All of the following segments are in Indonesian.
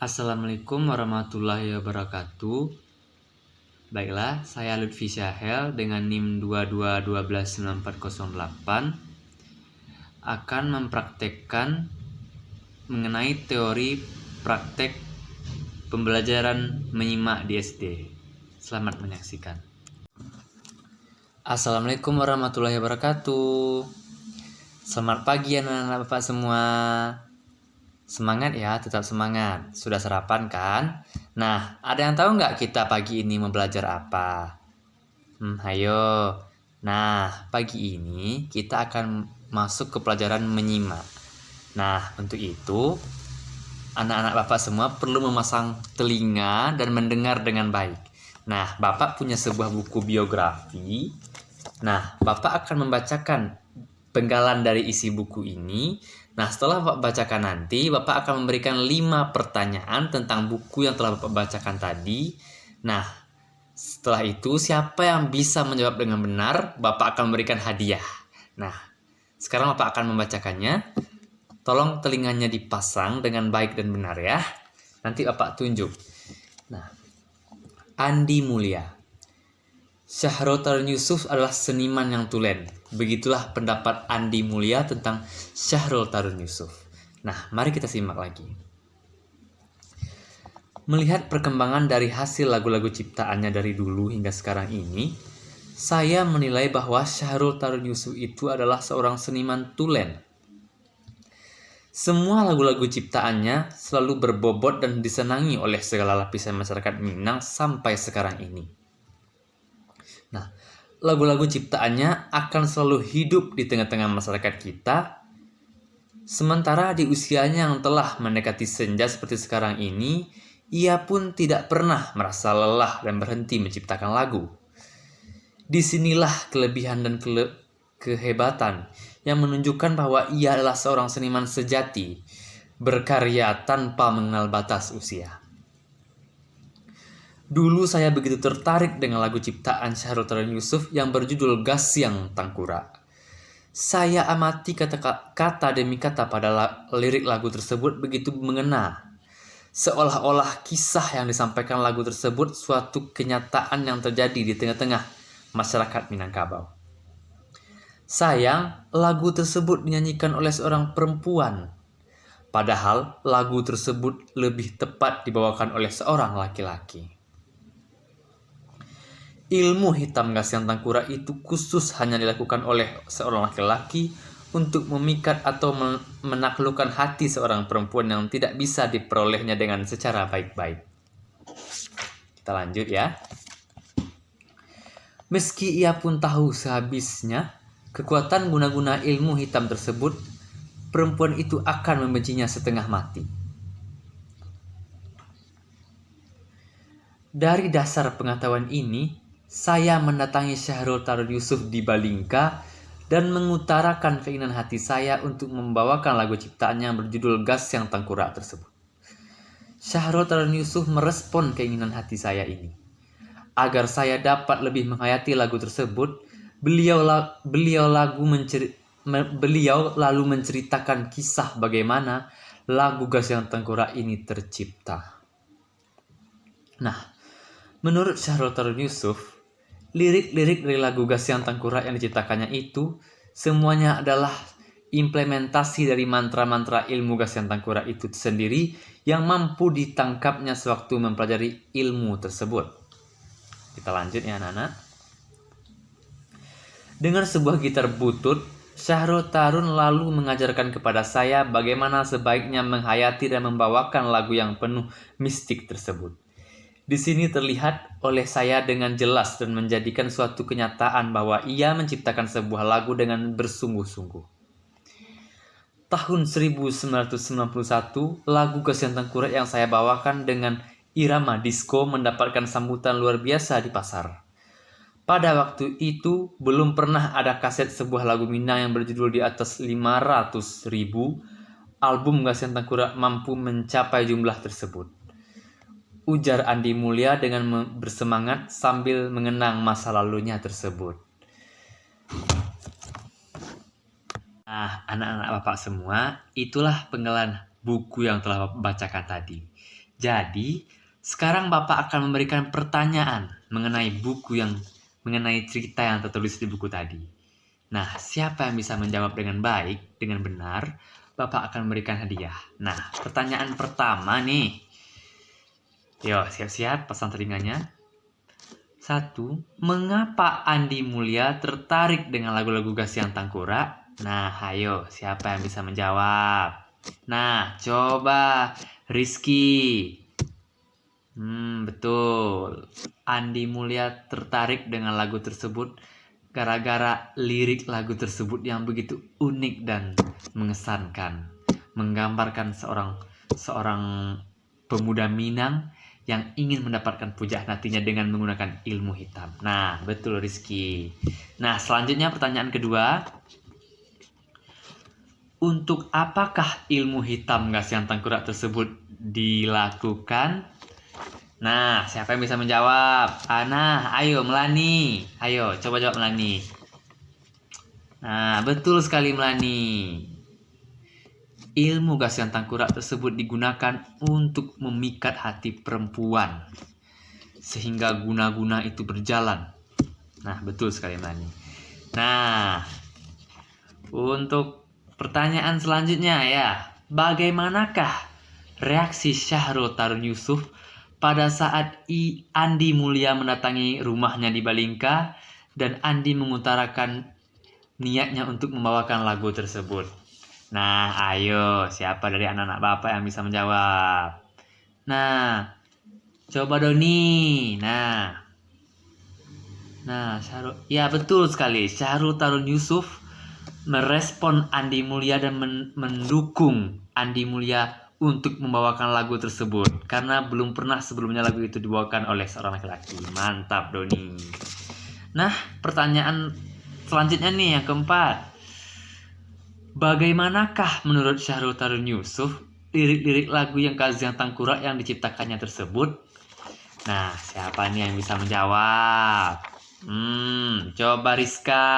Assalamualaikum warahmatullahi wabarakatuh. Baiklah, saya Lutfi Syahel dengan NIM 22129408 akan mempraktekkan mengenai teori praktek pembelajaran menyimak di SD. Selamat menyaksikan. Assalamualaikum warahmatullahi wabarakatuh. Selamat pagi anak-anak Bapak semua. Semangat ya, tetap semangat. Sudah sarapan kan? Nah, ada yang tahu nggak kita pagi ini mau belajar apa? Ayo. Nah, pagi ini kita akan masuk ke pelajaran menyimak. Nah, untuk itu, anak-anak Bapak semua perlu memasang telinga dan mendengar dengan baik. Nah, Bapak punya sebuah buku biografi. Nah, Bapak akan membacakan penggalan dari isi buku ini. Nah, setelah Bapak bacakan nanti, Bapak akan memberikan 5 pertanyaan tentang buku yang telah Bapak bacakan tadi. Nah, setelah itu, siapa yang bisa menjawab dengan benar, Bapak akan memberikan hadiah. Nah, sekarang Bapak akan membacakannya. Tolong telinganya dipasang dengan baik dan benar ya. Nanti Bapak tunjuk. Nah, Andi Mulia. Syahrul Tarun Yusuf adalah seniman yang tulen. Begitulah pendapat Andi Mulia tentang Syahrul Tarun Yusuf. Nah, mari kita simak lagi. Melihat perkembangan dari hasil lagu-lagu ciptaannya dari dulu hingga sekarang ini, saya menilai bahwa Syahrul Tarun Yusuf itu adalah seorang seniman tulen. Semua lagu-lagu ciptaannya selalu berbobot dan disenangi oleh segala lapisan masyarakat Minang sampai sekarang ini. Nah, lagu-lagu ciptaannya akan selalu hidup di tengah-tengah masyarakat kita. Sementara di usianya yang telah mendekati senja seperti sekarang ini, ia pun tidak pernah merasa lelah dan berhenti menciptakan lagu. Disinilah kelebihan dan kehebatan yang menunjukkan bahwa ia adalah seorang seniman sejati, berkarya tanpa mengenal batas usia. Dulu saya begitu tertarik dengan lagu ciptaan Syahrul Tarun Yusuf yang berjudul Gasyang Tangkura. Saya amati kata demi kata pada lirik lagu tersebut begitu mengena. Seolah-olah kisah yang disampaikan lagu tersebut suatu kenyataan yang terjadi di tengah-tengah masyarakat Minangkabau. Sayang, lagu tersebut dinyanyikan oleh seorang perempuan. Padahal lagu tersebut lebih tepat dibawakan oleh seorang laki-laki. Ilmu hitam Gasyang Tangkura itu khusus hanya dilakukan oleh seorang laki-laki untuk memikat atau menaklukkan hati seorang perempuan yang tidak bisa diperolehnya dengan secara baik-baik. Kita lanjut ya. Meski ia pun tahu sehabisnya kekuatan guna-guna ilmu hitam tersebut, perempuan itu akan membencinya setengah mati. Dari dasar pengetahuan ini, saya mendatangi Syahrul Tarun Yusuf di Balingka dan mengutarakan keinginan hati saya untuk membawakan lagu ciptaannya yang berjudul Gasyang Tangkura tersebut. Syahrul Tarun Yusuf merespon keinginan hati saya ini. Agar saya dapat lebih menghayati lagu tersebut, beliau lalu menceritakan kisah bagaimana lagu Gasyang Tangkura ini tercipta. Nah, menurut Syahrul Tarun Yusuf, lirik-lirik dari lagu Gasyang Tangkura yang diciptakannya itu semuanya adalah implementasi dari mantra-mantra ilmu Gasyang Tangkura itu sendiri yang mampu ditangkapnya sewaktu mempelajari ilmu tersebut. Kita lanjut ya anak-anak. Dengan sebuah gitar butut, Syahrul Tarun lalu mengajarkan kepada saya bagaimana sebaiknya menghayati dan membawakan lagu yang penuh mistik tersebut. Di sini terlihat oleh saya dengan jelas dan menjadikan suatu kenyataan bahwa ia menciptakan sebuah lagu dengan bersungguh-sungguh. Tahun 1991, lagu Gasyang Tangkura yang saya bawakan dengan irama disco mendapatkan sambutan luar biasa di pasar. Pada waktu itu, belum pernah ada kaset sebuah lagu Minang yang berjudul di atas 500.000 album Gasyang Tangkura mampu mencapai jumlah tersebut. Ujar Andi Mulia dengan bersemangat sambil mengenang masa lalunya tersebut. Nah, anak-anak Bapak semua, itulah penggalan buku yang telah Bapak bacakan tadi. Jadi, sekarang Bapak akan memberikan pertanyaan mengenai cerita yang tertulis di buku tadi. Nah, siapa yang bisa menjawab dengan baik, dengan benar, Bapak akan memberikan hadiah. Nah, pertanyaan pertama nih. Yo, siap-siap pasang telinganya. 1. Mengapa Andi Mulia tertarik dengan lagu-lagu Gasian Tangkurak? Nah, ayo, siapa yang bisa menjawab? Nah, coba Rizky. Betul. Andi Mulia tertarik dengan lagu tersebut gara-gara lirik lagu tersebut yang begitu unik dan mengesankan, menggambarkan seorang pemuda Minang yang ingin mendapatkan pujaan hatinya dengan menggunakan ilmu hitam. Nah, betul Rizky. Nah, selanjutnya pertanyaan kedua. Untuk apakah ilmu hitam Gasian Tangkurak tersebut dilakukan? Nah, siapa yang bisa menjawab? Nah, ayo Melani. Ayo, coba jawab Melani. Nah, betul sekali Melani. Ilmu Gasian Tangkurak tersebut digunakan untuk memikat hati perempuan. Sehingga guna-guna itu berjalan. Nah, betul sekali Melani. Nah, untuk pertanyaan selanjutnya ya. Bagaimanakah reaksi Syahrul Tarun Yusuf pada saat Andi Mulia mendatangi rumahnya di Balingka dan Andi mengutarakan niatnya untuk membawakan lagu tersebut? Nah, ayo, siapa dari anak-anak Bapak yang bisa menjawab? Nah, coba Doni. Nah, Syahrul. Ya, betul sekali. Syahrul Tarun Yusuf merespon Andi Mulia dan mendukung Andi Mulia untuk membawakan lagu tersebut karena belum pernah sebelumnya lagu itu dibawakan oleh seorang laki-laki. Mantap Doni. Nah, pertanyaan selanjutnya nih yang keempat. Bagaimanakah menurut Syahrul Tarun Yusuf lirik-lirik lagu yang Gasian Tangkurak yang diciptakannya tersebut? Nah, siapa nih yang bisa menjawab? Coba Rizka.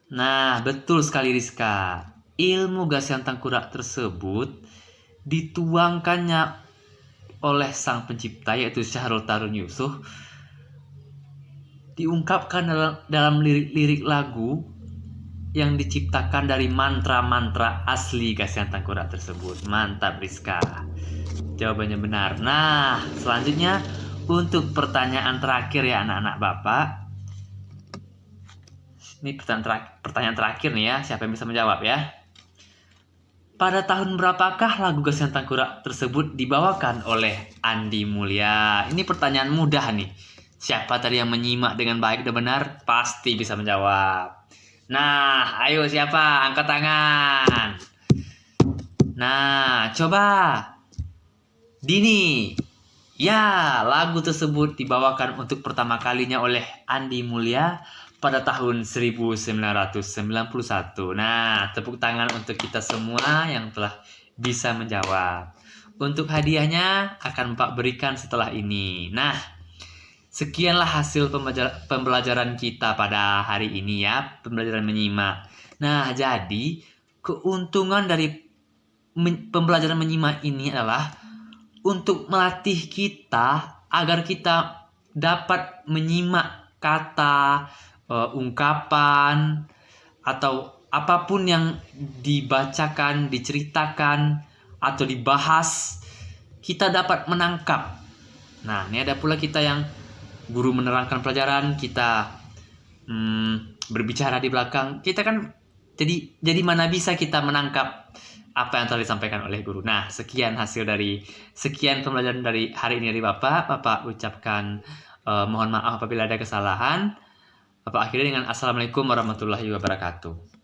Nah, betul sekali Rizka. Ilmu Gasian Tangkurak tersebut dituangkannya oleh sang pencipta yaitu Syahrul Tarun Yusuf, diungkapkan dalam lirik-lirik lagu yang diciptakan dari mantra-mantra asli Gasian Tangkurak tersebut. Mantap Rizka. Jawabannya benar. Nah, selanjutnya untuk pertanyaan terakhir ya anak-anak Bapak. Ini pertanyaan terakhir nih ya. Siapa yang bisa menjawab ya? Pada tahun berapakah lagu Gasian Tangkurak tersebut dibawakan oleh Andi Mulia? Ini pertanyaan mudah nih. Siapa tadi yang menyimak dengan baik dan benar pasti bisa menjawab. Nah, ayo siapa? Angkat tangan. Nah, coba. Dini. Ya, lagu tersebut dibawakan untuk pertama kalinya oleh Andi Mulia pada tahun 1991. Nah, tepuk tangan untuk kita semua yang telah bisa menjawab. Untuk hadiahnya akan Pak berikan setelah ini. Nah, sekianlah hasil pembelajaran kita pada hari ini ya, pembelajaran menyimak. Nah, jadi keuntungan dari pembelajaran menyimak ini adalah untuk melatih kita agar kita dapat menyimak kata, ungkapan, atau apapun yang dibacakan, diceritakan, atau dibahas, kita dapat menangkap. Nah, ini ada pula kita yang guru menerangkan pelajaran, kita berbicara di belakang, kita kan jadi mana bisa kita menangkap apa yang telah disampaikan oleh guru. Nah, sekian pembelajaran dari hari ini dari Bapak. Bapak ucapkan mohon maaf apabila ada kesalahan. Bapak akhiri dengan Assalamualaikum warahmatullahi wabarakatuh.